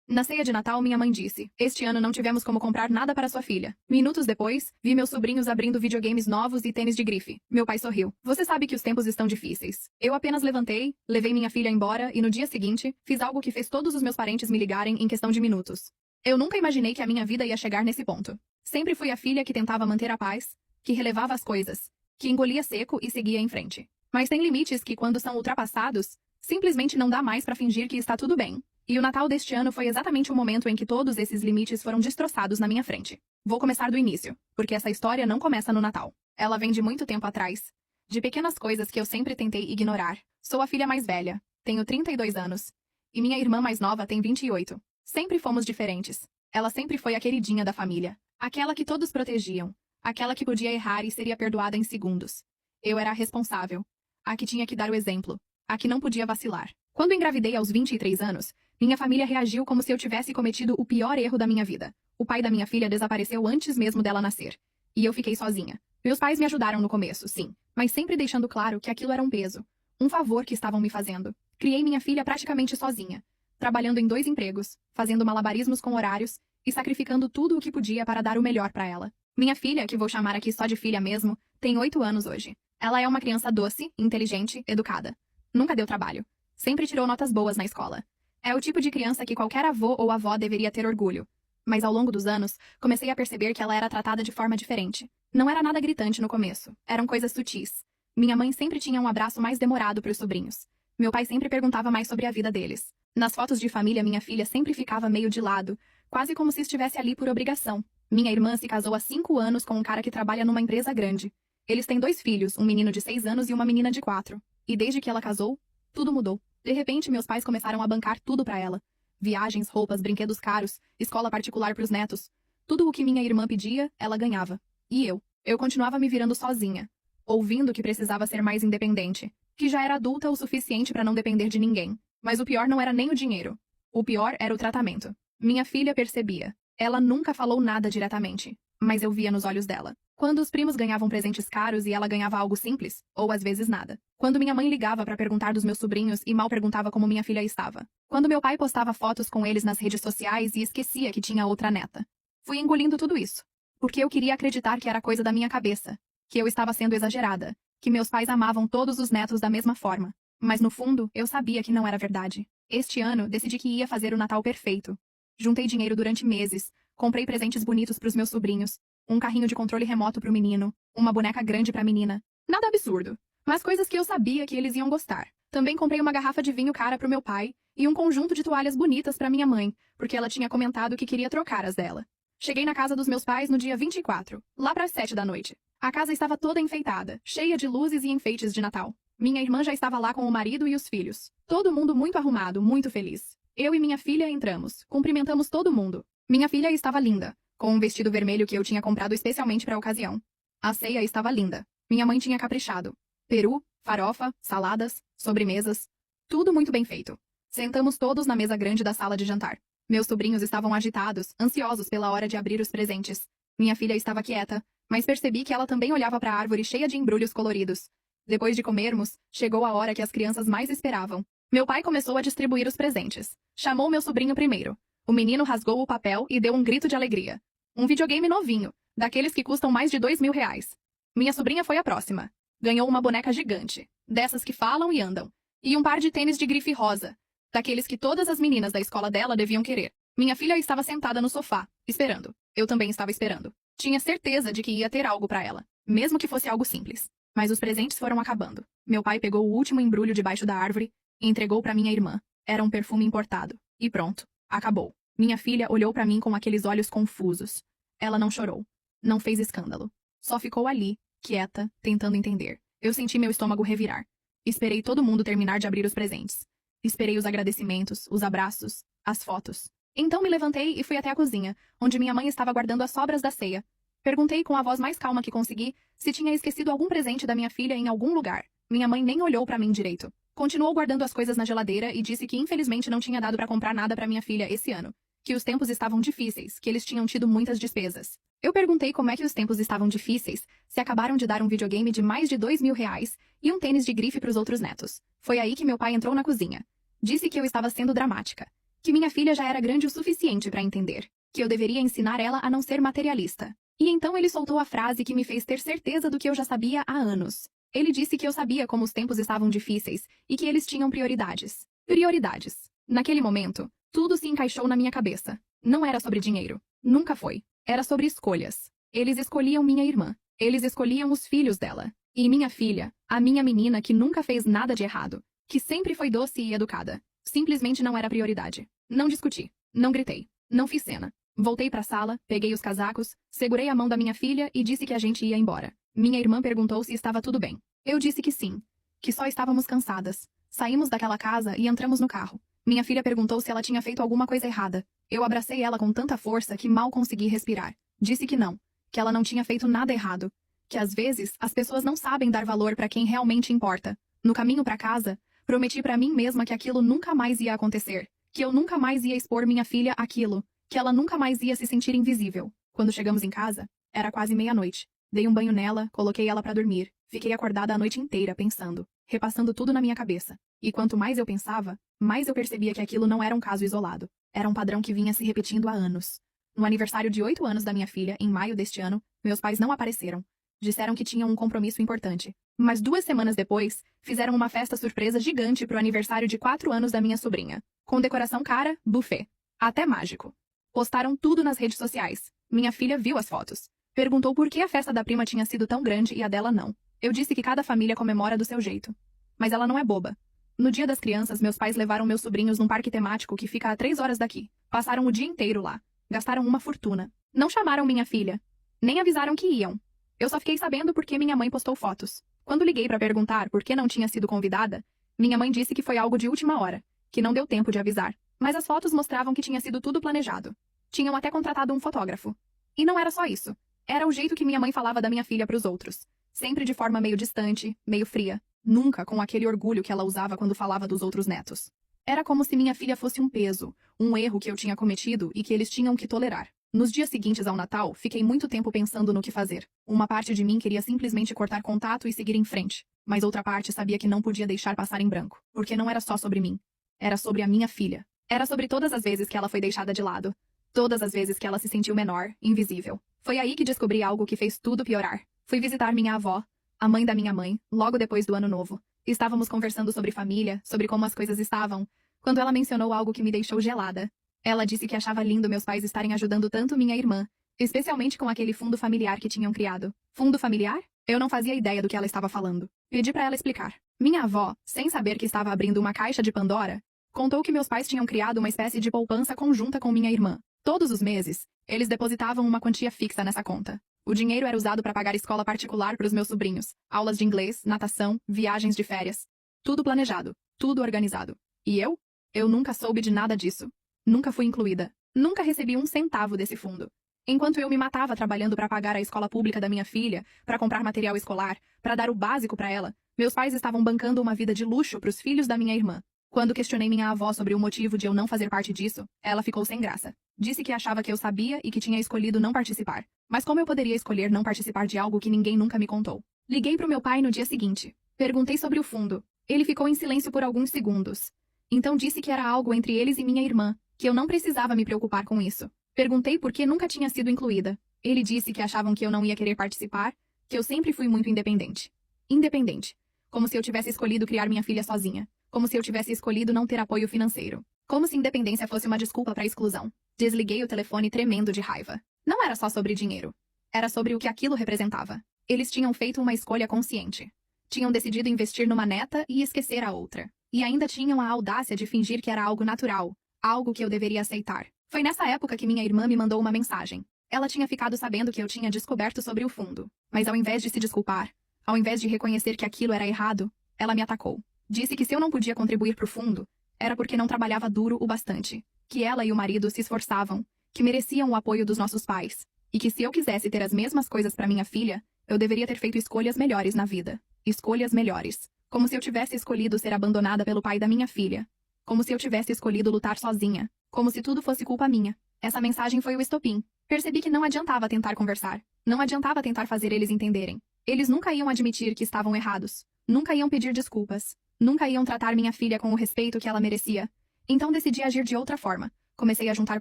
Na ceia de Natal, minha mãe disse: "Este ano não tivemos como comprar nada para sua filha." Minutos depois, vi meus sobrinhos abrindo videogames novos e tênis de grife. Meu pai sorriu. "Você sabe que os tempos estão difíceis." Eu apenas levantei, levei minha filha embora e no dia seguinte, fiz algo que fez todos os meus parentes me ligarem em questão de minutos. Eu nunca imaginei que a minha vida ia chegar nesse ponto. Sempre fui a filha que tentava manter a paz, que relevava as coisas, que engolia seco e seguia em frente. Mas tem limites que, quando são ultrapassados, simplesmente não dá mais para fingir que está tudo bem. E o Natal deste ano foi exatamente o momento em que todos esses limites foram destroçados na minha frente. Vou começar do início, porque essa história não começa no Natal. Ela vem de muito tempo atrás. De pequenas coisas que eu sempre tentei ignorar. Sou a filha mais velha, tenho 32 anos. E minha irmã mais nova tem 28. Sempre fomos diferentes. Ela sempre foi a queridinha da família. Aquela que todos protegiam. Aquela que podia errar e seria perdoada em segundos. Eu era a responsável. A que tinha que dar o exemplo. A que não podia vacilar. Quando engravidei aos 23 anos, minha família reagiu como se eu tivesse cometido o pior erro da minha vida. O pai da minha filha desapareceu antes mesmo dela nascer. E eu fiquei sozinha. Meus pais me ajudaram no começo, sim, mas sempre deixando claro que aquilo era um peso. Um favor que estavam me fazendo. Criei minha filha praticamente sozinha. Trabalhando em 2 empregos, fazendo malabarismos com horários e sacrificando tudo o que podia para dar o melhor para ela. Minha filha, que vou chamar aqui só de filha mesmo, tem 8 anos hoje. Ela é uma criança doce, inteligente, educada. Nunca deu trabalho. Sempre tirou notas boas na escola. É o tipo de criança que qualquer avô ou avó deveria ter orgulho. Mas ao longo dos anos, comecei a perceber que ela era tratada de forma diferente. Não era nada gritante no começo. Eram coisas sutis. Minha mãe sempre tinha um abraço mais demorado para os sobrinhos. Meu pai sempre perguntava mais sobre a vida deles. Nas fotos de família, minha filha sempre ficava meio de lado, quase como se estivesse ali por obrigação. Minha irmã se casou há 5 anos com um cara que trabalha numa empresa grande. Eles têm 2 filhos, um menino de 6 anos e uma menina de 4. E desde que ela casou, tudo mudou. De repente, meus pais começaram a bancar tudo pra ela. Viagens, roupas, brinquedos caros, escola particular pros netos. Tudo o que minha irmã pedia, ela ganhava. E eu? Eu continuava me virando sozinha. Ouvindo que precisava ser mais independente. Que já era adulta o suficiente pra não depender de ninguém. Mas o pior não era nem o dinheiro. O pior era o tratamento. Minha filha percebia. Ela nunca falou nada diretamente. Mas eu via nos olhos dela. Quando os primos ganhavam presentes caros e ela ganhava algo simples, ou às vezes nada. Quando minha mãe ligava para perguntar dos meus sobrinhos e mal perguntava como minha filha estava. Quando meu pai postava fotos com eles nas redes sociais e esquecia que tinha outra neta. Fui engolindo tudo isso. Porque eu queria acreditar que era coisa da minha cabeça. Que eu estava sendo exagerada. Que meus pais amavam todos os netos da mesma forma. Mas no fundo, eu sabia que não era verdade. Este ano, decidi que ia fazer o Natal perfeito. Juntei dinheiro durante meses. Comprei presentes bonitos para os meus sobrinhos. Um carrinho de controle remoto pro menino, uma boneca grande pra menina. Nada absurdo, mas coisas que eu sabia que eles iam gostar. Também comprei uma garrafa de vinho cara pro meu pai e um conjunto de toalhas bonitas pra minha mãe, porque ela tinha comentado que queria trocar as dela. Cheguei na casa dos meus pais no dia 24, lá pras 7 da noite. A casa estava toda enfeitada, cheia de luzes e enfeites de Natal. Minha irmã já estava lá com o marido e os filhos. Todo mundo muito arrumado, muito feliz. Eu e minha filha entramos, cumprimentamos todo mundo. Minha filha estava linda, com um vestido vermelho que eu tinha comprado especialmente para a ocasião. A ceia estava linda. Minha mãe tinha caprichado. Peru, farofa, saladas, sobremesas. Tudo muito bem feito. Sentamos todos na mesa grande da sala de jantar. Meus sobrinhos estavam agitados, ansiosos pela hora de abrir os presentes. Minha filha estava quieta, mas percebi que ela também olhava para a árvore cheia de embrulhos coloridos. Depois de comermos, chegou a hora que as crianças mais esperavam. Meu pai começou a distribuir os presentes. Chamou meu sobrinho primeiro. O menino rasgou o papel e deu um grito de alegria. Um videogame novinho, daqueles que custam mais de R$ 2.000. Minha sobrinha foi a próxima. Ganhou uma boneca gigante, dessas que falam e andam. E um par de tênis de grife rosa, daqueles que todas as meninas da escola dela deviam querer. Minha filha estava sentada no sofá, esperando. Eu também estava esperando. Tinha certeza de que ia ter algo para ela, mesmo que fosse algo simples. Mas os presentes foram acabando. Meu pai pegou o último embrulho debaixo da árvore e entregou para minha irmã. Era um perfume importado. E pronto. Acabou. Minha filha olhou para mim com aqueles olhos confusos. Ela não chorou. Não fez escândalo. Só ficou ali, quieta, tentando entender. Eu senti meu estômago revirar. Esperei todo mundo terminar de abrir os presentes. Esperei os agradecimentos, os abraços, as fotos. Então me levantei e fui até a cozinha, onde minha mãe estava guardando as sobras da ceia. Perguntei com a voz mais calma que consegui se tinha esquecido algum presente da minha filha em algum lugar. Minha mãe nem olhou para mim direito. Continuou guardando as coisas na geladeira e disse que infelizmente não tinha dado para comprar nada para minha filha esse ano. Que os tempos estavam difíceis, que eles tinham tido muitas despesas. Eu perguntei como é que os tempos estavam difíceis, se acabaram de dar um videogame de mais de R$ 2.000 e um tênis de grife para os outros netos. Foi aí que meu pai entrou na cozinha. Disse que eu estava sendo dramática. que minha filha já era grande o suficiente para entender, que eu deveria ensinar ela a não ser materialista. E então ele soltou a frase que me fez ter certeza do que eu já sabia há anos. Ele disse que eu sabia como os tempos estavam difíceis e que eles tinham prioridades. Prioridades. Naquele momento, tudo se encaixou na minha cabeça. Não era sobre dinheiro. Nunca foi. Era sobre escolhas. Eles escolhiam minha irmã. Eles escolhiam os filhos dela. E minha filha, a minha menina que nunca fez nada de errado, que sempre foi doce e educada, simplesmente não era prioridade. Não discuti. Não gritei. Não fiz cena. Voltei para a sala, peguei os casacos, segurei a mão da minha filha e disse que a gente ia embora. Minha irmã perguntou se estava tudo bem. Eu disse que sim. Que só estávamos cansadas. Saímos daquela casa e entramos no carro. Minha filha perguntou se ela tinha feito alguma coisa errada. Eu abracei ela com tanta força que mal consegui respirar. Disse que não. Que ela não tinha feito nada errado. Que às vezes as pessoas não sabem dar valor para quem realmente importa. No caminho para casa, prometi para mim mesma que aquilo nunca mais ia acontecer. Que eu nunca mais ia expor minha filha àquilo. Que ela nunca mais ia se sentir invisível. Quando chegamos em casa, era quase meia-noite. Dei um banho nela, coloquei ela para dormir. Fiquei acordada a noite inteira pensando, repassando tudo na minha cabeça. E quanto mais eu pensava, mais eu percebia que aquilo não era um caso isolado. Era um padrão que vinha se repetindo há anos. No aniversário de 8 anos da minha filha, em maio deste ano, meus pais não apareceram. Disseram que tinham um compromisso importante. Mas 2 semanas depois, fizeram uma festa surpresa gigante pro aniversário de 4 anos da minha sobrinha. Com decoração cara, buffet. Até mágico. Postaram tudo nas redes sociais. Minha filha viu as fotos. Perguntou por que a festa da prima tinha sido tão grande e a dela não. Eu disse que cada família comemora do seu jeito. Mas ela não é boba. No Dia das Crianças, meus pais levaram meus sobrinhos num parque temático que fica a 3 horas daqui. Passaram o dia inteiro lá. Gastaram uma fortuna. Não chamaram minha filha. Nem avisaram que iam. Eu só fiquei sabendo porque minha mãe postou fotos. Quando liguei para perguntar por que não tinha sido convidada, minha mãe disse que foi algo de última hora, que não deu tempo de avisar. Mas as fotos mostravam que tinha sido tudo planejado. Tinham até contratado um fotógrafo. E não era só isso. Era o jeito que minha mãe falava da minha filha para os outros. Sempre de forma meio distante, meio fria. Nunca com aquele orgulho que ela usava quando falava dos outros netos. Era como se minha filha fosse um peso, um erro que eu tinha cometido e que eles tinham que tolerar. Nos dias seguintes ao Natal, fiquei muito tempo pensando no que fazer. Uma parte de mim queria simplesmente cortar contato e seguir em frente. Mas outra parte sabia que não podia deixar passar em branco. Porque não era só sobre mim. Era sobre a minha filha. Era sobre todas as vezes que ela foi deixada de lado. Todas as vezes que ela se sentiu menor, invisível. Foi aí que descobri algo que fez tudo piorar. Fui visitar minha avó, a mãe da minha mãe, logo depois do Ano Novo. Estávamos conversando sobre família, sobre como as coisas estavam, quando ela mencionou algo que me deixou gelada. Ela disse que achava lindo meus pais estarem ajudando tanto minha irmã, especialmente com aquele fundo familiar que tinham criado. Fundo familiar? Eu não fazia ideia do que ela estava falando. Pedi para ela explicar. Minha avó, sem saber que estava abrindo uma caixa de Pandora, contou que meus pais tinham criado uma espécie de poupança conjunta com minha irmã. Todos os meses, eles depositavam uma quantia fixa nessa conta. O dinheiro era usado para pagar escola particular para os meus sobrinhos, aulas de inglês, natação, viagens de férias. Tudo planejado, tudo organizado. E eu? Eu nunca soube de nada disso. Nunca fui incluída. Nunca recebi um centavo desse fundo. Enquanto eu me matava trabalhando para pagar a escola pública da minha filha, para comprar material escolar, para dar o básico para ela, meus pais estavam bancando uma vida de luxo para os filhos da minha irmã. Quando questionei minha avó sobre o motivo de eu não fazer parte disso, ela ficou sem graça. Disse que achava que eu sabia e que tinha escolhido não participar. Mas como eu poderia escolher não participar de algo que ninguém nunca me contou? Liguei pro meu pai no dia seguinte. Perguntei sobre o fundo. Ele ficou em silêncio por alguns segundos. Então disse que era algo entre eles e minha irmã, que eu não precisava me preocupar com isso. Perguntei por que nunca tinha sido incluída. Ele disse que achavam que eu não ia querer participar, que eu sempre fui muito independente. Independente. Como se eu tivesse escolhido criar minha filha sozinha. Como se eu tivesse escolhido não ter apoio financeiro. Como se independência fosse uma desculpa para exclusão. Desliguei o telefone tremendo de raiva. Não era só sobre dinheiro. Era sobre o que aquilo representava. Eles tinham feito uma escolha consciente. Tinham decidido investir numa neta e esquecer a outra. E ainda tinham a audácia de fingir que era algo natural, algo que eu deveria aceitar. Foi nessa época que minha irmã me mandou uma mensagem. Ela tinha ficado sabendo que eu tinha descoberto sobre o fundo. Mas ao invés de se desculpar, ao invés de reconhecer que aquilo era errado, ela me atacou. Disse que se eu não podia contribuir pro fundo, era porque não trabalhava duro o bastante. Que ela e o marido se esforçavam, que mereciam o apoio dos nossos pais. E que se eu quisesse ter as mesmas coisas para minha filha, eu deveria ter feito escolhas melhores na vida. Escolhas melhores. Como se eu tivesse escolhido ser abandonada pelo pai da minha filha. Como se eu tivesse escolhido lutar sozinha. Como se tudo fosse culpa minha. Essa mensagem foi o estopim. Percebi que não adiantava tentar conversar. Não adiantava tentar fazer eles entenderem. Eles nunca iam admitir que estavam errados. Nunca iam pedir desculpas. Nunca iam tratar minha filha com o respeito que ela merecia. Então decidi agir de outra forma. Comecei a juntar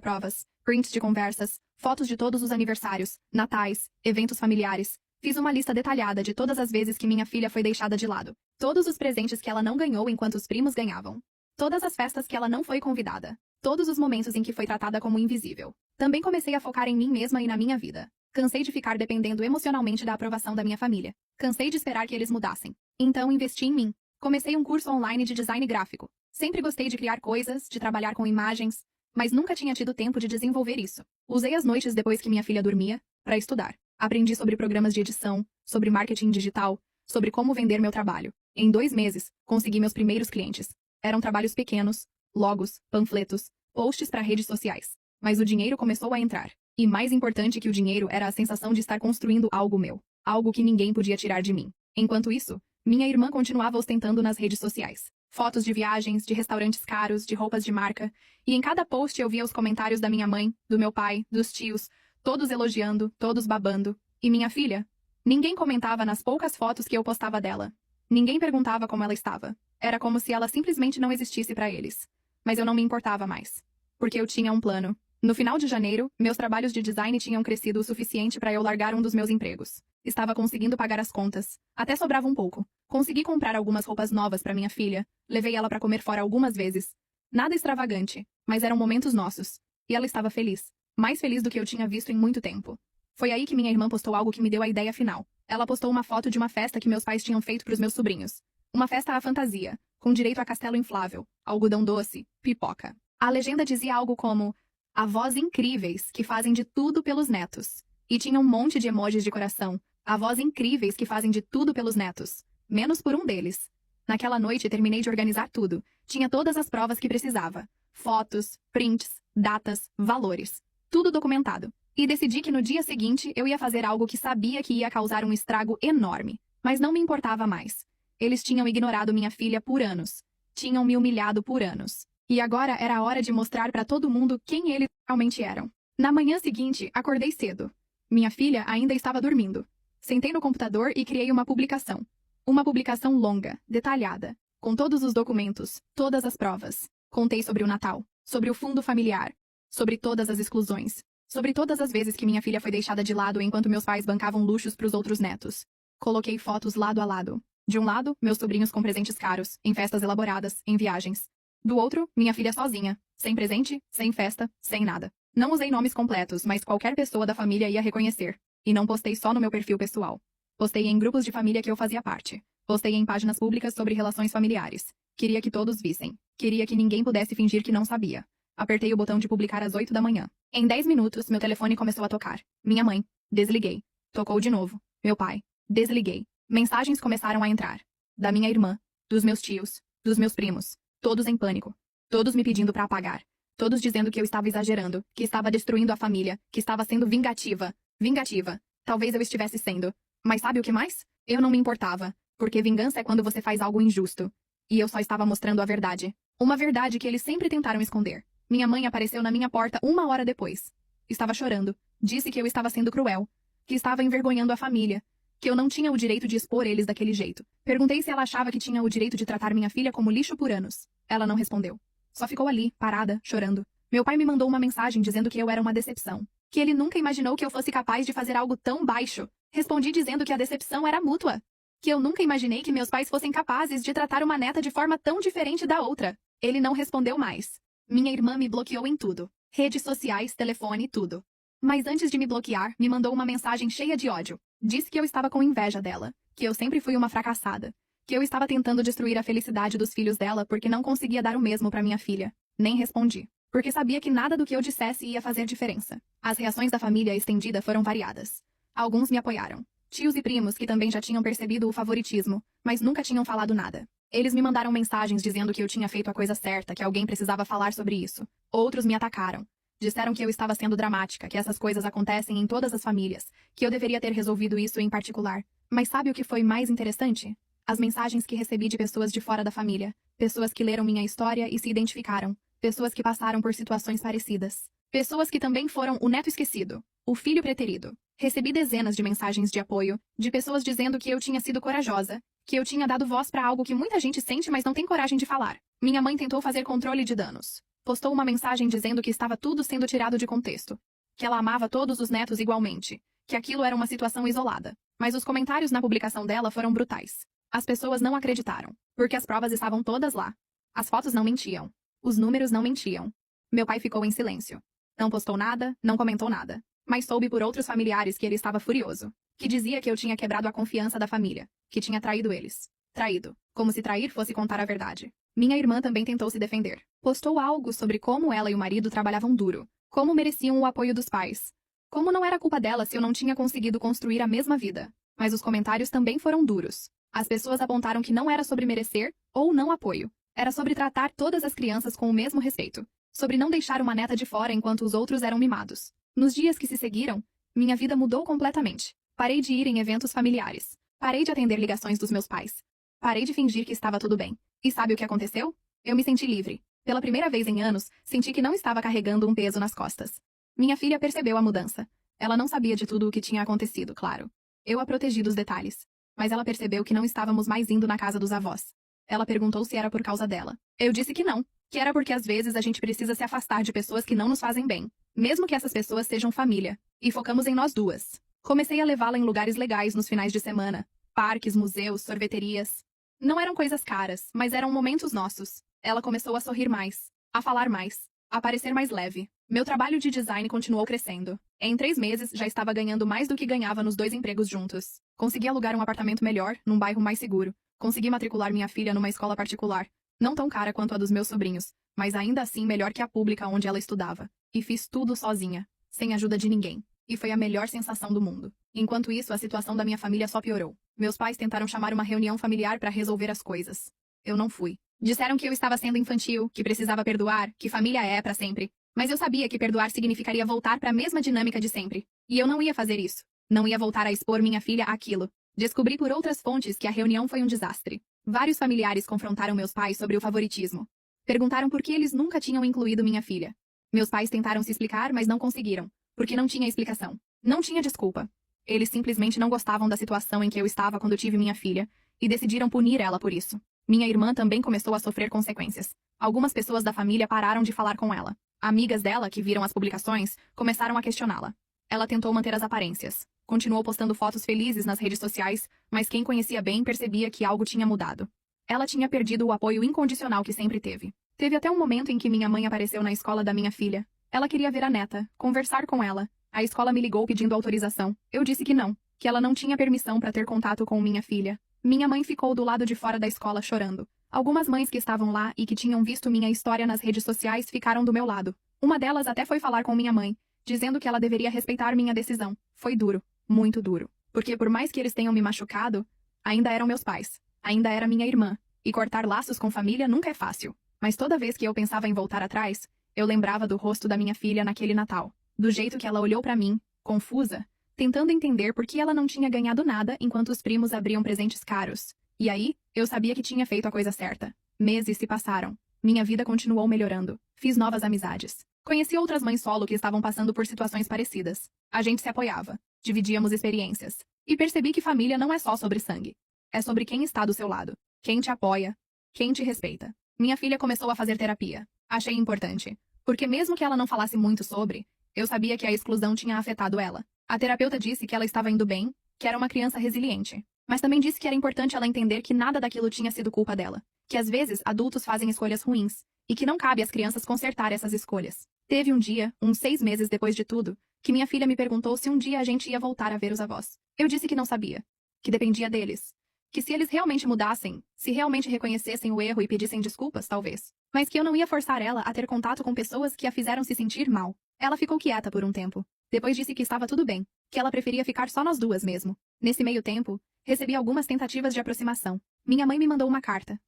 provas, prints de conversas, fotos de todos os aniversários, natais, eventos familiares. Fiz uma lista detalhada de todas as vezes que minha filha foi deixada de lado. Todos os presentes que ela não ganhou enquanto os primos ganhavam. Todas as festas que ela não foi convidada. Todos os momentos em que foi tratada como invisível. Também comecei a focar em mim mesma e na minha vida. Cansei de ficar dependendo emocionalmente da aprovação da minha família. Cansei de esperar que eles mudassem. Então investi em mim. Comecei um curso online de design gráfico. Sempre gostei de criar coisas, de trabalhar com imagens, mas nunca tinha tido tempo de desenvolver isso. Usei as noites depois que minha filha dormia para estudar. Aprendi sobre programas de edição, sobre marketing digital, sobre como vender meu trabalho. Em 2 meses, consegui meus primeiros clientes. Eram trabalhos pequenos, logos, panfletos, posts para redes sociais. Mas o dinheiro começou a entrar. E mais importante que o dinheiro era a sensação de estar construindo algo meu. Algo que ninguém podia tirar de mim. Enquanto isso, minha irmã continuava ostentando nas redes sociais. Fotos de viagens, de restaurantes caros, de roupas de marca. E em cada post eu via os comentários da minha mãe, do meu pai, dos tios, todos elogiando, todos babando. E minha filha? Ninguém comentava nas poucas fotos que eu postava dela. Ninguém perguntava como ela estava. Era como se ela simplesmente não existisse para eles. Mas eu não me importava mais. Porque eu tinha um plano. No final de janeiro, meus trabalhos de design tinham crescido o suficiente para eu largar um dos meus empregos. Estava conseguindo pagar as contas. Até sobrava um pouco. Consegui comprar algumas roupas novas para minha filha. Levei ela para comer fora algumas vezes. Nada extravagante, mas eram momentos nossos. E ela estava feliz. Mais feliz do que eu tinha visto em muito tempo. Foi aí que minha irmã postou algo que me deu a ideia final. Ela postou uma foto de uma festa que meus pais tinham feito para os meus sobrinhos. Uma festa à fantasia, com direito a castelo inflável, algodão doce, pipoca. A legenda dizia algo como: avós incríveis que fazem de tudo pelos netos. E tinha um monte de emojis de coração. Avós incríveis que fazem de tudo pelos netos. Menos por um deles. Naquela noite terminei de organizar tudo. Tinha todas as provas que precisava. Fotos, prints, datas, valores. Tudo documentado. E decidi que no dia seguinte eu ia fazer algo que sabia que ia causar um estrago enorme. Mas não me importava mais. Eles tinham ignorado minha filha por anos. Tinham me humilhado por anos. E agora era a hora de mostrar para todo mundo quem eles realmente eram. Na manhã seguinte, acordei cedo. Minha filha ainda estava dormindo. Sentei no computador e criei uma publicação. Uma publicação longa, detalhada, com todos os documentos, todas as provas. Contei sobre o Natal, sobre o fundo familiar, sobre todas as exclusões, sobre todas as vezes que minha filha foi deixada de lado enquanto meus pais bancavam luxos para os outros netos. Coloquei fotos lado a lado. De um lado, meus sobrinhos com presentes caros, em festas elaboradas, em viagens. Do outro, minha filha sozinha, sem presente, sem festa, sem nada. Não usei nomes completos, mas qualquer pessoa da família ia reconhecer. E não postei só no meu perfil pessoal. Postei em grupos de família que eu fazia parte. Postei em páginas públicas sobre relações familiares. Queria que todos vissem. Queria que ninguém pudesse fingir que não sabia. Apertei o botão de publicar às 8 da manhã. Em 10 minutos, meu telefone começou a tocar. Minha mãe. Desliguei. Tocou de novo. Meu pai. Desliguei. Mensagens começaram a entrar. Da minha irmã. Dos meus tios. Dos meus primos. Todos em pânico. Todos me pedindo para apagar. Todos dizendo que eu estava exagerando, que estava destruindo a família, que estava sendo vingativa. Vingativa. Talvez eu estivesse sendo. Mas sabe o que mais? Eu não me importava. Porque vingança é quando você faz algo injusto. E eu só estava mostrando a verdade. Uma verdade que eles sempre tentaram esconder. Minha mãe apareceu na minha porta 1 hora depois. Estava chorando. Disse que eu estava sendo cruel. Que estava envergonhando a família. Que eu não tinha o direito de expor eles daquele jeito. Perguntei se ela achava que tinha o direito de tratar minha filha como lixo por anos. Ela não respondeu. Só ficou ali, parada, chorando. Meu pai me mandou uma mensagem dizendo que eu era uma decepção. Que ele nunca imaginou que eu fosse capaz de fazer algo tão baixo. Respondi dizendo que a decepção era mútua. Que eu nunca imaginei que meus pais fossem capazes de tratar uma neta de forma tão diferente da outra. Ele não respondeu mais. Minha irmã me bloqueou em tudo. Redes sociais, telefone, tudo. Mas antes de me bloquear, me mandou uma mensagem cheia de ódio. Disse que eu estava com inveja dela. Que eu sempre fui uma fracassada. Que eu estava tentando destruir a felicidade dos filhos dela porque não conseguia dar o mesmo para minha filha. Nem respondi. Porque sabia que nada do que eu dissesse ia fazer diferença. As reações da família estendida foram variadas. Alguns me apoiaram. Tios e primos que também já tinham percebido o favoritismo, mas nunca tinham falado nada. Eles me mandaram mensagens dizendo que eu tinha feito a coisa certa, que alguém precisava falar sobre isso. Outros me atacaram. Disseram que eu estava sendo dramática, que essas coisas acontecem em todas as famílias, que eu deveria ter resolvido isso em particular. Mas sabe o que foi mais interessante? As mensagens que recebi de pessoas de fora da família. Pessoas que leram minha história e se identificaram. Pessoas que passaram por situações parecidas. Pessoas que também foram o neto esquecido, o filho preterido. Recebi dezenas de mensagens de apoio, de pessoas dizendo que eu tinha sido corajosa, que eu tinha dado voz para algo que muita gente sente mas não tem coragem de falar. Minha mãe tentou fazer controle de danos. Postou uma mensagem dizendo que estava tudo sendo tirado de contexto. Que ela amava todos os netos igualmente. Que aquilo era uma situação isolada. Mas os comentários na publicação dela foram brutais. As pessoas não acreditaram. Porque as provas estavam todas lá. As fotos não mentiam. Os números não mentiam. Meu pai ficou em silêncio. Não postou nada, não comentou nada. Mas soube por outros familiares que ele estava furioso. Que dizia que eu tinha quebrado a confiança da família. Que tinha traído eles. Traído. Como se trair fosse contar a verdade. Minha irmã também tentou se defender. Postou algo sobre como ela e o marido trabalhavam duro. Como mereciam o apoio dos pais. Como não era culpa dela se eu não tinha conseguido construir a mesma vida. Mas os comentários também foram duros. As pessoas apontaram que não era sobre merecer ou não apoio. Era sobre tratar todas as crianças com o mesmo respeito. Sobre não deixar uma neta de fora enquanto os outros eram mimados. Nos dias que se seguiram, minha vida mudou completamente. Parei de ir em eventos familiares. Parei de atender ligações dos meus pais. Parei de fingir que estava tudo bem. E sabe o que aconteceu? Eu me senti livre. Pela primeira vez em anos, senti que não estava carregando um peso nas costas. Minha filha percebeu a mudança. Ela não sabia de tudo o que tinha acontecido, claro. Eu a protegi dos detalhes. Mas ela percebeu que não estávamos mais indo na casa dos avós. Ela perguntou se era por causa dela. Eu disse que não. Que era porque às vezes a gente precisa se afastar de pessoas que não nos fazem bem. Mesmo que essas pessoas sejam família. E focamos em nós duas. Comecei a levá-la em lugares legais nos finais de semana. Parques, museus, sorveterias. Não eram coisas caras, mas eram momentos nossos. Ela começou a sorrir mais, a falar mais, a parecer mais leve. Meu trabalho de design continuou crescendo. Em 3 meses, já estava ganhando mais do que ganhava nos 2 empregos juntos. Consegui alugar um apartamento melhor, num bairro mais seguro. Consegui matricular minha filha numa escola particular. Não tão cara quanto a dos meus sobrinhos, mas ainda assim melhor que a pública onde ela estudava. E fiz tudo sozinha, sem ajuda de ninguém. E foi a melhor sensação do mundo. Enquanto isso, a situação da minha família só piorou. Meus pais tentaram chamar uma reunião familiar para resolver as coisas. Eu não fui. Disseram que eu estava sendo infantil, que precisava perdoar, que família é para sempre. Mas eu sabia que perdoar significaria voltar para a mesma dinâmica de sempre. E eu não ia fazer isso. Não ia voltar a expor minha filha àquilo. Descobri por outras fontes que a reunião foi um desastre. Vários familiares confrontaram meus pais sobre o favoritismo. Perguntaram por que eles nunca tinham incluído minha filha. Meus pais tentaram se explicar, mas não conseguiram. Porque não tinha explicação. Não tinha desculpa. Eles simplesmente não gostavam da situação em que eu estava quando tive minha filha, e decidiram punir ela por isso. Minha irmã também começou a sofrer consequências. Algumas pessoas da família pararam de falar com ela. Amigas dela, que viram as publicações, começaram a questioná-la. Ela tentou manter as aparências. Continuou postando fotos felizes nas redes sociais, mas quem conhecia bem percebia que algo tinha mudado. Ela tinha perdido o apoio incondicional que sempre teve. Teve até um momento em que minha mãe apareceu na escola da minha filha. Ela queria ver a neta, conversar com ela. A escola me ligou pedindo autorização. Eu disse que não, que ela não tinha permissão para ter contato com minha filha. Minha mãe ficou do lado de fora da escola chorando. Algumas mães que estavam lá e que tinham visto minha história nas redes sociais ficaram do meu lado. Uma delas até foi falar com minha mãe, dizendo que ela deveria respeitar minha decisão. Foi duro, muito duro. Porque por mais que eles tenham me machucado, ainda eram meus pais, ainda era minha irmã. E cortar laços com família nunca é fácil. Mas toda vez que eu pensava em voltar atrás, eu lembrava do rosto da minha filha naquele Natal. Do jeito que ela olhou para mim, confusa, tentando entender por que ela não tinha ganhado nada enquanto os primos abriam presentes caros. E aí, eu sabia que tinha feito a coisa certa. Meses se passaram. Minha vida continuou melhorando. Fiz novas amizades. Conheci outras mães solo que estavam passando por situações parecidas. A gente se apoiava. Dividíamos experiências. E percebi que família não é só sobre sangue. É sobre quem está do seu lado. Quem te apoia. Quem te respeita. Minha filha começou a fazer terapia. Achei importante. Porque mesmo que ela não falasse muito sobre, eu sabia que a exclusão tinha afetado ela. A terapeuta disse que ela estava indo bem, que era uma criança resiliente. Mas também disse que era importante ela entender que nada daquilo tinha sido culpa dela. Que às vezes adultos fazem escolhas ruins. E que não cabe às crianças consertar essas escolhas. Teve um dia, uns 6 meses depois de tudo, que minha filha me perguntou se um dia a gente ia voltar a ver os avós. Eu disse que não sabia. Que dependia deles. Que se eles realmente mudassem, se realmente reconhecessem o erro e pedissem desculpas, talvez. Mas que eu não ia forçar ela a ter contato com pessoas que a fizeram se sentir mal. Ela ficou quieta por um tempo. Depois disse que estava tudo bem, que ela preferia ficar só nós duas mesmo. Nesse meio tempo, recebi algumas tentativas de aproximação. Minha mãe me mandou uma carta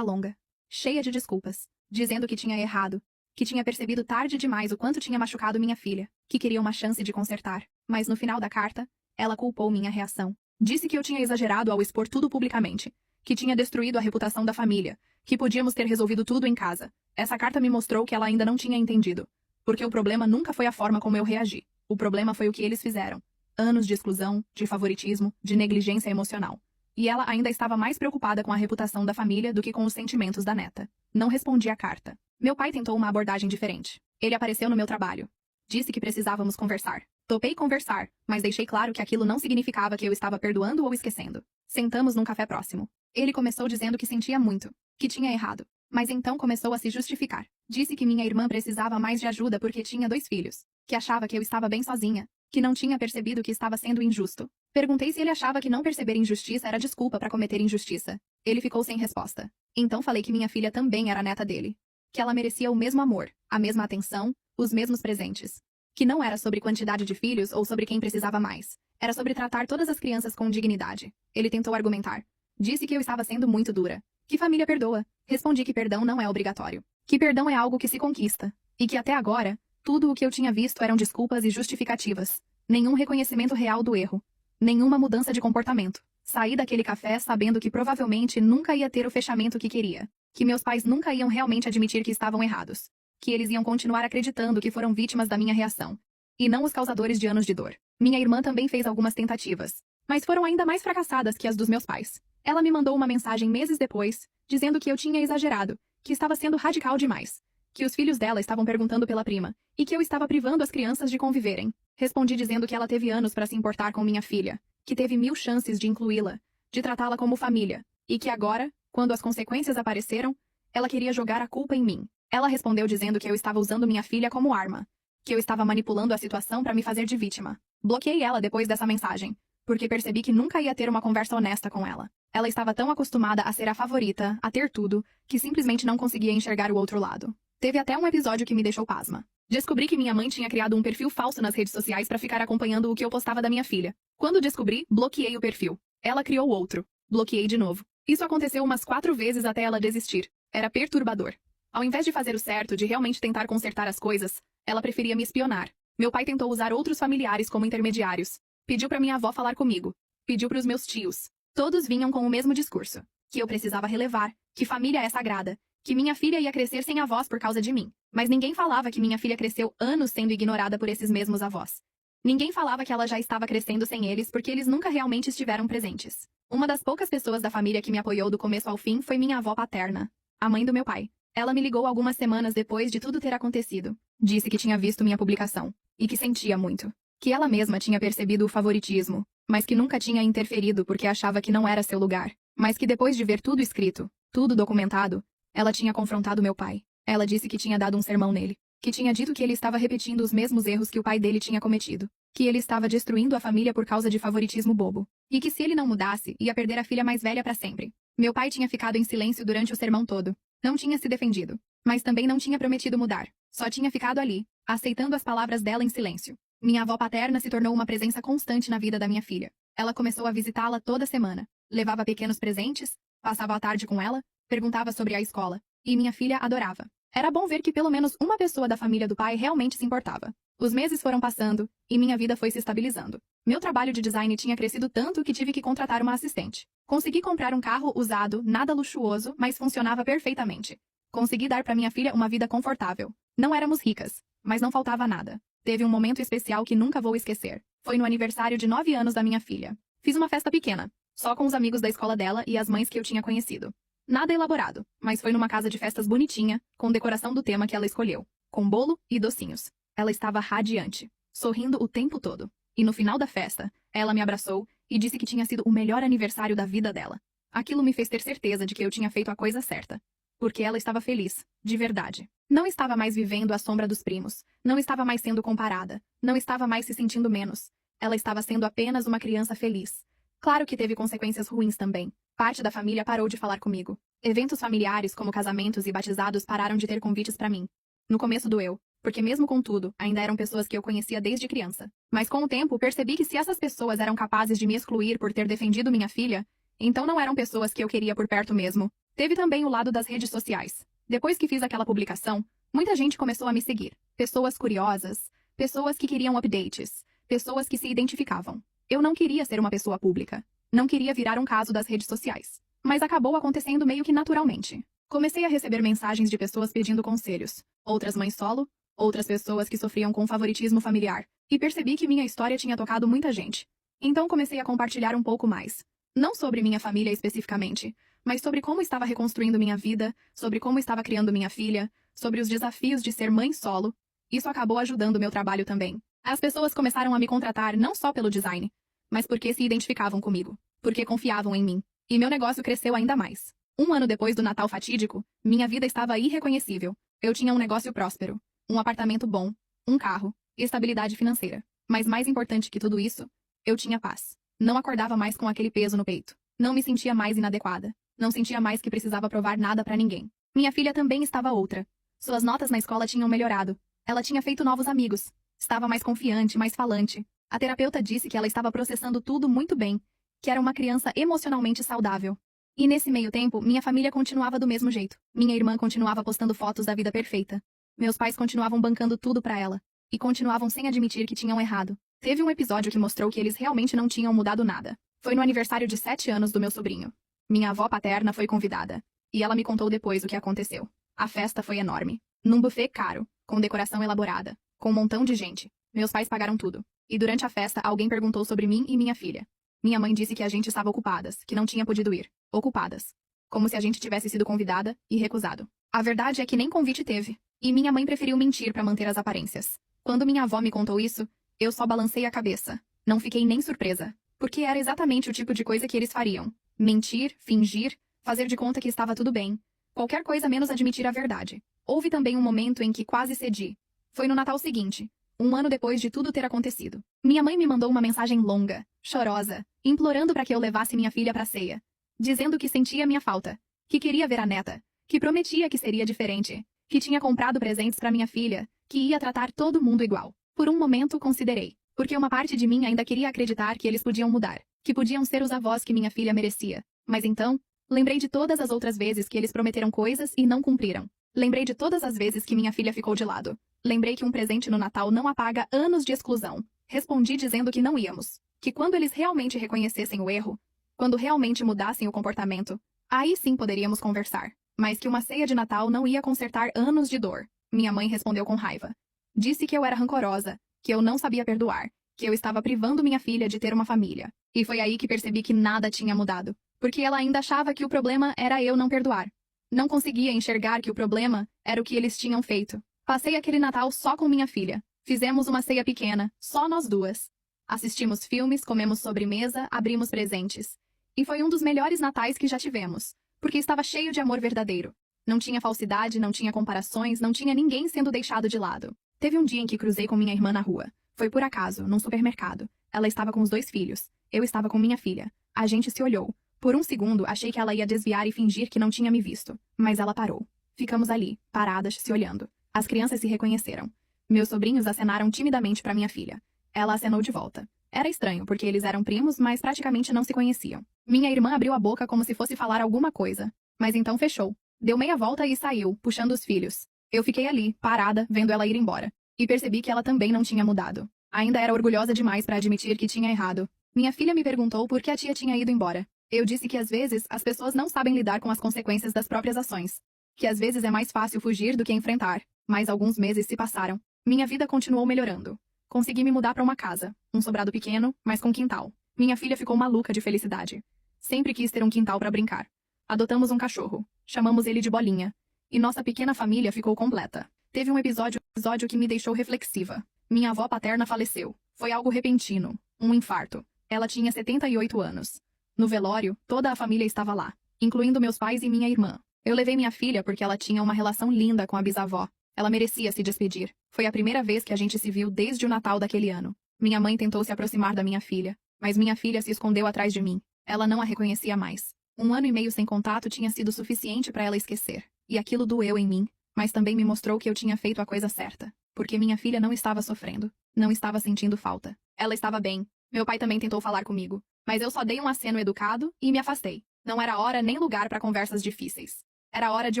longa, cheia de desculpas, dizendo que tinha errado, que tinha percebido tarde demais o quanto tinha machucado minha filha, que queria uma chance de consertar. Mas no final da carta, ela culpou minha reação. Disse que eu tinha exagerado ao expor tudo publicamente, que tinha destruído a reputação da família, que podíamos ter resolvido tudo em casa. Essa carta me mostrou que ela ainda não tinha entendido. Porque o problema nunca foi a forma como eu reagi. O problema foi o que eles fizeram. Anos de exclusão, de favoritismo, de negligência emocional. E ela ainda estava mais preocupada com a reputação da família do que com os sentimentos da neta. Não respondi à carta. Meu pai tentou uma abordagem diferente. Ele apareceu no meu trabalho. Disse que precisávamos conversar. Topei conversar, mas deixei claro que aquilo não significava que eu estava perdoando ou esquecendo. Sentamos num café próximo. Ele começou dizendo que sentia muito, que tinha errado, mas então começou a se justificar. Disse que minha irmã precisava mais de ajuda porque tinha 2 filhos, que achava que eu estava bem sozinha, que não tinha percebido que estava sendo injusto. Perguntei se ele achava que não perceber injustiça era desculpa para cometer injustiça. Ele ficou sem resposta. Então falei que minha filha também era neta dele, que ela merecia o mesmo amor, a mesma atenção, os mesmos presentes. Que não era sobre quantidade de filhos ou sobre quem precisava mais. Era sobre tratar todas as crianças com dignidade. Ele tentou argumentar. Disse que eu estava sendo muito dura. Que família perdoa? Respondi que perdão não é obrigatório. Que perdão é algo que se conquista. E que até agora, tudo o que eu tinha visto eram desculpas e justificativas. Nenhum reconhecimento real do erro. Nenhuma mudança de comportamento. Saí daquele café sabendo que provavelmente nunca ia ter o fechamento que queria. Que meus pais nunca iam realmente admitir que estavam errados. Que eles iam continuar acreditando que foram vítimas da minha reação. E não os causadores de anos de dor. Minha irmã também fez algumas tentativas, mas foram ainda mais fracassadas que as dos meus pais. Ela me mandou uma mensagem meses depois, dizendo que eu tinha exagerado, que estava sendo radical demais, que os filhos dela estavam perguntando pela prima, e que eu estava privando as crianças de conviverem. Respondi dizendo que ela teve anos para se importar com minha filha, que teve 1000 chances de incluí-la, de tratá-la como família, e que agora, quando as consequências apareceram, ela queria jogar a culpa em mim. Ela respondeu dizendo que eu estava usando minha filha como arma, que eu estava manipulando a situação para me fazer de vítima. Bloqueei ela depois dessa mensagem, porque percebi que nunca ia ter uma conversa honesta com ela. Ela estava tão acostumada a ser a favorita, a ter tudo, que simplesmente não conseguia enxergar o outro lado. Teve até um episódio que me deixou pasma. Descobri que minha mãe tinha criado um perfil falso nas redes sociais para ficar acompanhando o que eu postava da minha filha. Quando descobri, bloqueei o perfil. Ela criou outro. Bloqueei de novo. Isso aconteceu umas 4 vezes até ela desistir. Era perturbador. Ao invés de fazer o certo, de realmente tentar consertar as coisas, ela preferia me espionar. Meu pai tentou usar outros familiares como intermediários. Pediu para minha avó falar comigo. Pediu para os meus tios. Todos vinham com o mesmo discurso. Que eu precisava relevar, que família é sagrada, que minha filha ia crescer sem avós por causa de mim. Mas ninguém falava que minha filha cresceu anos sendo ignorada por esses mesmos avós. Ninguém falava que ela já estava crescendo sem eles porque eles nunca realmente estiveram presentes. Uma das poucas pessoas da família que me apoiou do começo ao fim foi minha avó paterna, a mãe do meu pai. Ela me ligou algumas semanas depois de tudo ter acontecido. Disse que tinha visto minha publicação. E que sentia muito. Que ela mesma tinha percebido o favoritismo, mas que nunca tinha interferido porque achava que não era seu lugar. Mas que depois de ver tudo escrito, tudo documentado, ela tinha confrontado meu pai. Ela disse que tinha dado um sermão nele. Que tinha dito que ele estava repetindo os mesmos erros que o pai dele tinha cometido. Que ele estava destruindo a família por causa de favoritismo bobo. E que se ele não mudasse, ia perder a filha mais velha para sempre. Meu pai tinha ficado em silêncio durante o sermão todo. Não tinha se defendido. Mas também não tinha prometido mudar. Só tinha ficado ali, aceitando as palavras dela em silêncio. Minha avó paterna se tornou uma presença constante na vida da minha filha. Ela começou a visitá-la toda semana. Levava pequenos presentes, passava a tarde com ela, perguntava sobre a escola. E minha filha adorava. Era bom ver que pelo menos uma pessoa da família do pai realmente se importava. Os meses foram passando, e minha vida foi se estabilizando. Meu trabalho de design tinha crescido tanto que tive que contratar uma assistente. Consegui comprar um carro usado, nada luxuoso, mas funcionava perfeitamente. Consegui dar para minha filha uma vida confortável. Não éramos ricas, mas não faltava nada. Teve um momento especial que nunca vou esquecer. Foi no aniversário de 9 anos da minha filha. Fiz uma festa pequena, só com os amigos da escola dela e as mães que eu tinha conhecido. Nada elaborado, mas foi numa casa de festas bonitinha, com decoração do tema que ela escolheu, com bolo e docinhos. Ela estava radiante, sorrindo o tempo todo. E no final da festa, ela me abraçou e disse que tinha sido o melhor aniversário da vida dela. Aquilo me fez ter certeza de que eu tinha feito a coisa certa. Porque ela estava feliz, de verdade. Não estava mais vivendo à sombra dos primos. Não estava mais sendo comparada. Não estava mais se sentindo menos. Ela estava sendo apenas uma criança feliz. Claro que teve consequências ruins também. Parte da família parou de falar comigo. Eventos familiares como casamentos e batizados pararam de ter convites para mim. No começo doeu, porque mesmo com tudo, ainda eram pessoas que eu conhecia desde criança. Mas com o tempo, percebi que se essas pessoas eram capazes de me excluir por ter defendido minha filha, então não eram pessoas que eu queria por perto mesmo. Teve também o lado das redes sociais. Depois que fiz aquela publicação, muita gente começou a me seguir. Pessoas curiosas, pessoas que queriam updates, pessoas que se identificavam. Eu não queria ser uma pessoa pública. Não queria virar um caso das redes sociais. Mas acabou acontecendo meio que naturalmente. Comecei a receber mensagens de pessoas pedindo conselhos. Outras mães solo, outras pessoas que sofriam com favoritismo familiar. E percebi que minha história tinha tocado muita gente. Então comecei a compartilhar um pouco mais. Não sobre minha família especificamente, mas sobre como estava reconstruindo minha vida, sobre como estava criando minha filha, sobre os desafios de ser mãe solo. Isso acabou ajudando meu trabalho também. As pessoas começaram a me contratar não só pelo design, mas porque se identificavam comigo, porque confiavam em mim. E meu negócio cresceu ainda mais. Um ano depois do Natal fatídico, minha vida estava irreconhecível. Eu tinha um negócio próspero, um apartamento bom, um carro, estabilidade financeira. Mas mais importante que tudo isso, eu tinha paz. Não acordava mais com aquele peso no peito. Não me sentia mais inadequada. Não sentia mais que precisava provar nada pra ninguém. Minha filha também estava outra. Suas notas na escola tinham melhorado. Ela tinha feito novos amigos. Estava mais confiante, mais falante. A terapeuta disse que ela estava processando tudo muito bem, que era uma criança emocionalmente saudável. E nesse meio tempo, minha família continuava do mesmo jeito. Minha irmã continuava postando fotos da vida perfeita. Meus pais continuavam bancando tudo pra ela. E continuavam sem admitir que tinham errado. Teve um episódio que mostrou que eles realmente não tinham mudado nada. Foi no aniversário de 7 anos do meu sobrinho. Minha avó paterna foi convidada. E ela me contou depois o que aconteceu. A festa foi enorme. Num buffet caro, com decoração elaborada, com um montão de gente. Meus pais pagaram tudo. E durante a festa, alguém perguntou sobre mim e minha filha. Minha mãe disse que a gente estava ocupadas, que não tinha podido ir. Ocupadas. Como se a gente tivesse sido convidada e recusado. A verdade é que nem convite teve. E minha mãe preferiu mentir para manter as aparências. Quando minha avó me contou isso, eu só balancei a cabeça. Não fiquei nem surpresa. Porque era exatamente o tipo de coisa que eles fariam. Mentir, fingir, fazer de conta que estava tudo bem. Qualquer coisa menos admitir a verdade. Houve também um momento em que quase cedi. Foi no Natal seguinte, um ano depois de tudo ter acontecido. Minha mãe me mandou uma mensagem longa, chorosa, implorando para que eu levasse minha filha para a ceia. Dizendo que sentia minha falta, que queria ver a neta, que prometia que seria diferente, que tinha comprado presentes para minha filha, que ia tratar todo mundo igual. Por um momento considerei, porque uma parte de mim ainda queria acreditar que eles podiam mudar, que podiam ser os avós que minha filha merecia. Mas então, lembrei de todas as outras vezes que eles prometeram coisas e não cumpriram. Lembrei de todas as vezes que minha filha ficou de lado. Lembrei que um presente no Natal não apaga anos de exclusão. Respondi dizendo que não íamos. Que quando eles realmente reconhecessem o erro, quando realmente mudassem o comportamento, aí sim poderíamos conversar. Mas que uma ceia de Natal não ia consertar anos de dor. Minha mãe respondeu com raiva. Disse que eu era rancorosa, que eu não sabia perdoar, que eu estava privando minha filha de ter uma família. E foi aí que percebi que nada tinha mudado. Porque ela ainda achava que o problema era eu não perdoar. Não conseguia enxergar que o problema era o que eles tinham feito. Passei aquele Natal só com minha filha. Fizemos uma ceia pequena, só nós duas. Assistimos filmes, comemos sobremesa, abrimos presentes. E foi um dos melhores natais que já tivemos, porque estava cheio de amor verdadeiro. Não tinha falsidade, não tinha comparações, não tinha ninguém sendo deixado de lado. Teve um dia em que cruzei com minha irmã na rua. Foi por acaso, num supermercado. Ela estava com os 2 filhos. Eu estava com minha filha. A gente se olhou. Por um segundo, achei que ela ia desviar e fingir que não tinha me visto. Mas ela parou. Ficamos ali, paradas, se olhando. As crianças se reconheceram. Meus sobrinhos acenaram timidamente para minha filha. Ela acenou de volta. Era estranho, porque eles eram primos, mas praticamente não se conheciam. Minha irmã abriu a boca como se fosse falar alguma coisa. Mas então fechou. Deu meia volta e saiu, puxando os filhos. Eu fiquei ali, parada, vendo ela ir embora. E percebi que ela também não tinha mudado. Ainda era orgulhosa demais para admitir que tinha errado. Minha filha me perguntou por que a tia tinha ido embora. Eu disse que às vezes as pessoas não sabem lidar com as consequências das próprias ações. Que às vezes é mais fácil fugir do que enfrentar. Mas alguns meses se passaram. Minha vida continuou melhorando. Consegui me mudar para uma casa, um sobrado pequeno, mas com quintal. Minha filha ficou maluca de felicidade. Sempre quis ter um quintal para brincar. Adotamos um cachorro. Chamamos ele de Bolinha. E nossa pequena família ficou completa. Teve um episódio que me deixou reflexiva. Minha avó paterna faleceu. Foi algo repentino. Um infarto. Ela tinha 78 anos. No velório, toda a família estava lá, incluindo meus pais e minha irmã. Eu levei minha filha porque ela tinha uma relação linda com a bisavó. Ela merecia se despedir. Foi a primeira vez que a gente se viu desde o Natal daquele ano. Minha mãe tentou se aproximar da minha filha, mas minha filha se escondeu atrás de mim. Ela não a reconhecia mais. 1 ano e meio sem contato tinha sido suficiente para ela esquecer. E aquilo doeu em mim, mas também me mostrou que eu tinha feito a coisa certa. Porque minha filha não estava sofrendo. Não estava sentindo falta. Ela estava bem. Meu pai também tentou falar comigo. Mas eu só dei um aceno educado e me afastei. Não era hora nem lugar para conversas difíceis. Era hora de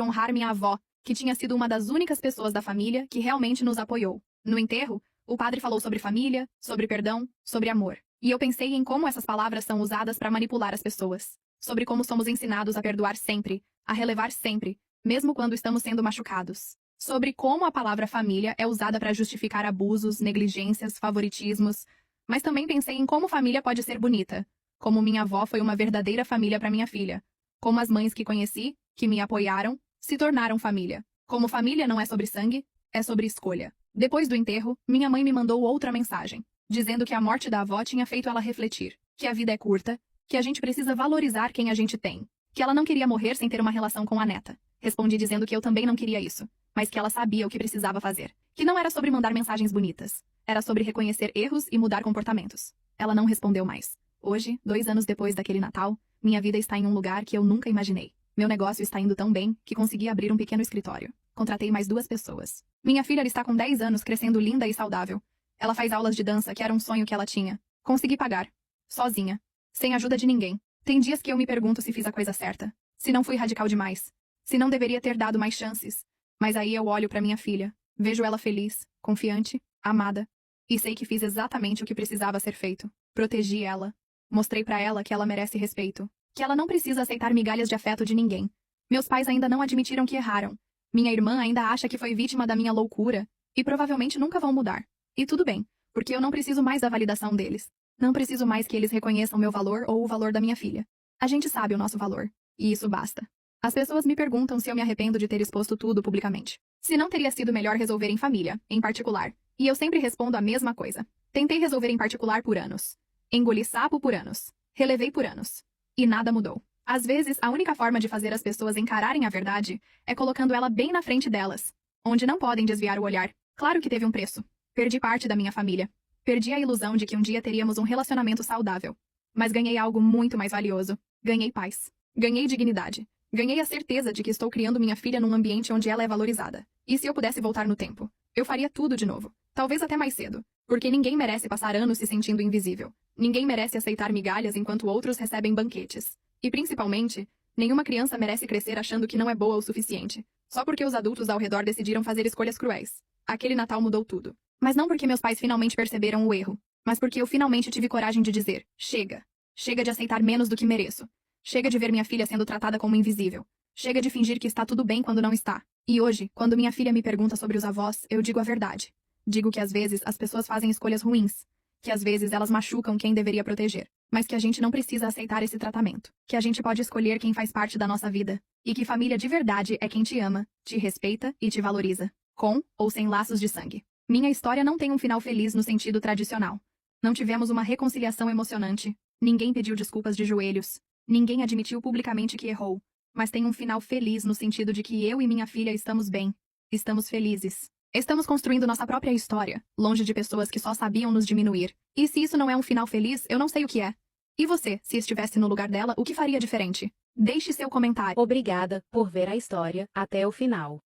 honrar minha avó, que tinha sido uma das únicas pessoas da família que realmente nos apoiou. No enterro, o padre falou sobre família, sobre perdão, sobre amor. E eu pensei em como essas palavras são usadas para manipular as pessoas. Sobre como somos ensinados a perdoar sempre, a relevar sempre, mesmo quando estamos sendo machucados. Sobre como a palavra família é usada para justificar abusos, negligências, favoritismos. Mas também pensei em como família pode ser bonita. Como minha avó foi uma verdadeira família para minha filha. Como as mães que conheci, que me apoiaram, se tornaram família. Como família não é sobre sangue, é sobre escolha. Depois do enterro, minha mãe me mandou outra mensagem, dizendo que a morte da avó tinha feito ela refletir, que a vida é curta, que a gente precisa valorizar quem a gente tem, que ela não queria morrer sem ter uma relação com a neta. Respondi dizendo que eu também não queria isso, mas que ela sabia o que precisava fazer, que não era sobre mandar mensagens bonitas, era sobre reconhecer erros e mudar comportamentos. Ela não respondeu mais. Hoje, 2 anos depois daquele Natal, minha vida está em um lugar que eu nunca imaginei. Meu negócio está indo tão bem que consegui abrir um pequeno escritório. Contratei mais 2 pessoas. Minha filha está com 10 anos, crescendo linda e saudável. Ela faz aulas de dança, que era um sonho que ela tinha. Consegui pagar. Sozinha. Sem ajuda de ninguém. Tem dias que eu me pergunto se fiz a coisa certa. Se não fui radical demais. Se não deveria ter dado mais chances. Mas aí eu olho para minha filha. Vejo ela feliz, confiante, amada. E sei que fiz exatamente o que precisava ser feito. Protegi ela. Mostrei para ela que ela merece respeito. Que ela não precisa aceitar migalhas de afeto de ninguém. Meus pais ainda não admitiram que erraram. Minha irmã ainda acha que foi vítima da minha loucura. E provavelmente nunca vão mudar. E tudo bem, porque eu não preciso mais da validação deles. Não preciso mais que eles reconheçam meu valor ou o valor da minha filha. A gente sabe o nosso valor. E isso basta. As pessoas me perguntam se eu me arrependo de ter exposto tudo publicamente. Se não teria sido melhor resolver em família, em particular. E eu sempre respondo a mesma coisa. Tentei resolver em particular por anos. Engoli sapo por anos. Relevei por anos. E nada mudou. Às vezes, a única forma de fazer as pessoas encararem a verdade é colocando ela bem na frente delas, onde não podem desviar o olhar. Claro que teve um preço. Perdi parte da minha família. Perdi a ilusão de que um dia teríamos um relacionamento saudável. Mas ganhei algo muito mais valioso. Ganhei paz. Ganhei dignidade. Ganhei a certeza de que estou criando minha filha num ambiente onde ela é valorizada. E se eu pudesse voltar no tempo, eu faria tudo de novo. Talvez até mais cedo. Porque ninguém merece passar anos se sentindo invisível. Ninguém merece aceitar migalhas enquanto outros recebem banquetes. E principalmente, nenhuma criança merece crescer achando que não é boa o suficiente. Só porque os adultos ao redor decidiram fazer escolhas cruéis. Aquele Natal mudou tudo. Mas não porque meus pais finalmente perceberam o erro, mas porque eu finalmente tive coragem de dizer, chega. Chega de aceitar menos do que mereço. Chega de ver minha filha sendo tratada como invisível. Chega de fingir que está tudo bem quando não está. E hoje, quando minha filha me pergunta sobre os avós, eu digo a verdade. Digo que às vezes as pessoas fazem escolhas ruins. Que às vezes elas machucam quem deveria proteger. Mas que a gente não precisa aceitar esse tratamento. Que a gente pode escolher quem faz parte da nossa vida. E que família de verdade é quem te ama, te respeita e te valoriza. Com ou sem laços de sangue. Minha história não tem um final feliz no sentido tradicional. Não tivemos uma reconciliação emocionante. Ninguém pediu desculpas de joelhos. Ninguém admitiu publicamente que errou. Mas tem um final feliz no sentido de que eu e minha filha estamos bem. Estamos felizes. Estamos construindo nossa própria história, longe de pessoas que só sabiam nos diminuir. E se isso não é um final feliz, eu não sei o que é. E você, se estivesse no lugar dela, o que faria diferente? Deixe seu comentário. Obrigada por ver a história até o final.